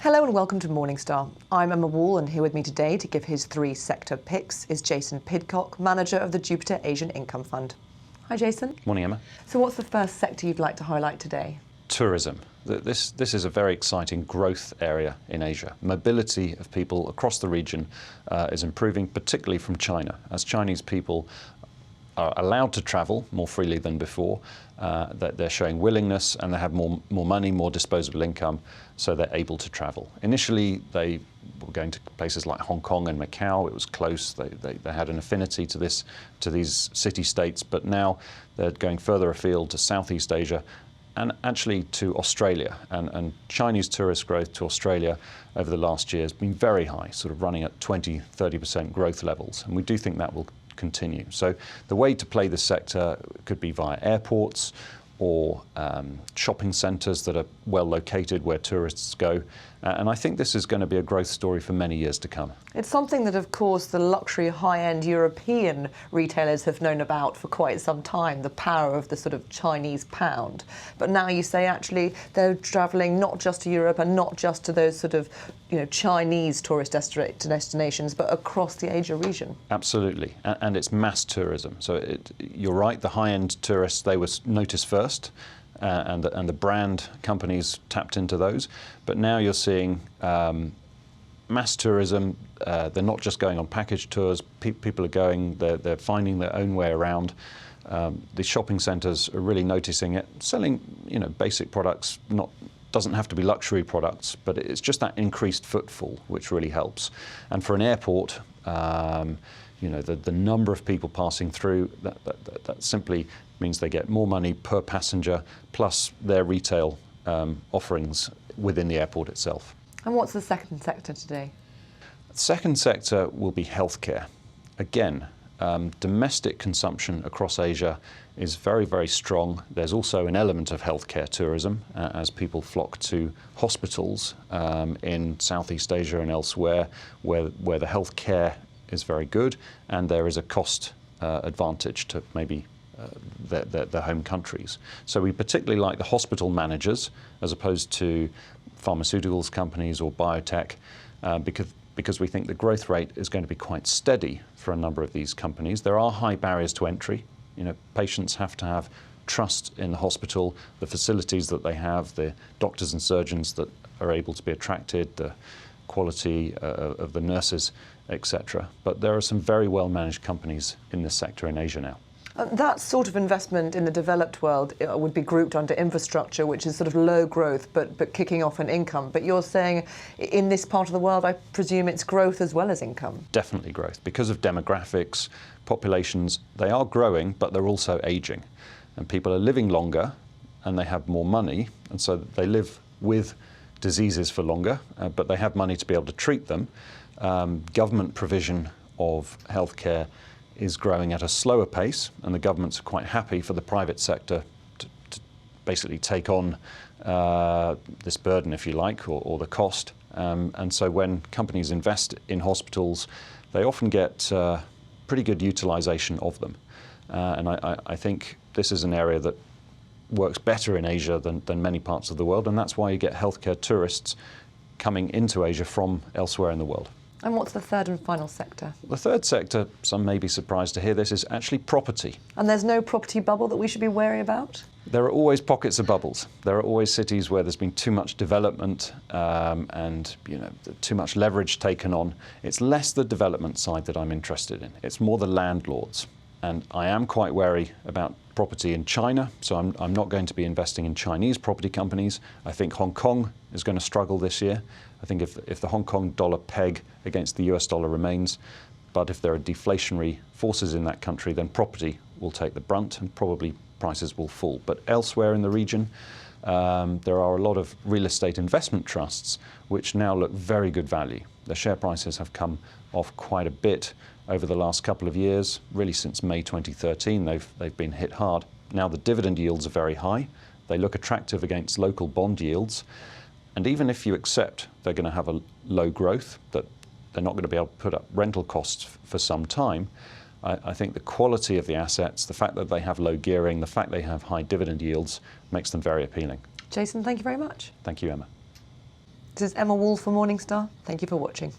Hello and welcome to Morningstar. I'm Emma Wall, and here with me today to give his 3 sector picks is Jason Pidcock, manager of the Jupiter Asian Income Fund. Hi Jason. Morning, Emma. So what's the first sector you'd like to highlight today? Tourism. This is a very exciting growth area in Asia. Mobility of people across the region is improving, particularly from China, as Chinese people are allowed to travel more freely than before. That they're showing willingness, and they have more money, more disposable income, so they're able to travel. Initially, they were going to places like Hong Kong and Macau. It was close. They had an affinity to these city-states, but now they're going further afield to Southeast Asia and actually to Australia. And Chinese tourist growth to Australia over the last year has been very high, sort of running at 20–30% growth levels. And we do think that will continue. So the way to play this sector could be via airports or shopping centres that are well located where tourists go. And I think this is going to be a growth story for many years to come. It's something that, of course, the luxury high-end European retailers have known about for quite some time, the power of the sort of Chinese pound. But now you say actually they're travelling not just to Europe and not just to those sort of, Chinese tourist destinations, but across the Asia region. Absolutely, and it's mass tourism. So you're right, the high-end tourists, they were noticed first. And the brand companies tapped into those. But now you're seeing mass tourism. They're not just going on package tours. People are going, they're finding their own way around. The shopping centres are really noticing it, selling basic products. Doesn't have to be luxury products, but it's just that increased footfall which really helps. And for an airport, the number of people passing through, that simply means they get more money per passenger, plus their retail offerings within the airport itself. And what's the second sector today? The second sector will be healthcare. Again, domestic consumption across Asia is very, very strong. There's also an element of healthcare tourism as people flock to hospitals in Southeast Asia and elsewhere where the healthcare is very good, and there is a cost advantage to maybe their home countries. So we particularly like the hospital managers as opposed to pharmaceuticals companies or biotech because we think the growth rate is going to be quite steady for a number of these companies. There are high barriers to entry. Patients have to have trust in the hospital, the facilities that they have, the doctors and surgeons that are able to be attracted, the quality of the nurses, etc. But there are some very well managed companies in this sector in Asia now. That sort of investment in the developed world would be grouped under infrastructure, which is sort of low growth but kicking off an income. But you're saying in this part of the world, I presume it's growth as well as income? Definitely growth. Because of demographics, populations, they are growing, but they're also aging. And people are living longer and they have more money. And so they live with diseases for longer, but they have money to be able to treat them. Government provision of healthcare is growing at a slower pace, and the governments are quite happy for the private sector to basically take on this burden, if you like, or the cost. And so when companies invest in hospitals, they often get pretty good utilization of them. And I think this is an area that works better in Asia than many parts of the world, and that's why you get healthcare tourists coming into Asia from elsewhere in the world. And what's the third and final sector? The third sector, some may be surprised to hear this, is actually property. And there's no property bubble that we should be wary about? There are always pockets of bubbles. There are always cities where there's been too much development and too much leverage taken on. It's less the development side that I'm interested in. It's more the landlords. And I am quite wary about property in China, so I'm not going to be investing in Chinese property companies. I think Hong Kong is going to struggle this year. I think if the Hong Kong dollar peg against the US dollar remains, but if there are deflationary forces in that country, then property will take the brunt and probably prices will fall. But elsewhere in the region, there are a lot of real estate investment trusts which now look very good value. The share prices have come off quite a bit over the last couple of years. Really since May 2013, they've been hit hard. Now the dividend yields are very high. They look attractive against local bond yields. And even if you accept they're going to have a low growth, that they're not going to be able to put up rental costs for some time, I think the quality of the assets, the fact that they have low gearing, the fact they have high dividend yields makes them very appealing. Jason, thank you very much. Thank you, Emma. This is Emma Wall for Morningstar. Thank you for watching.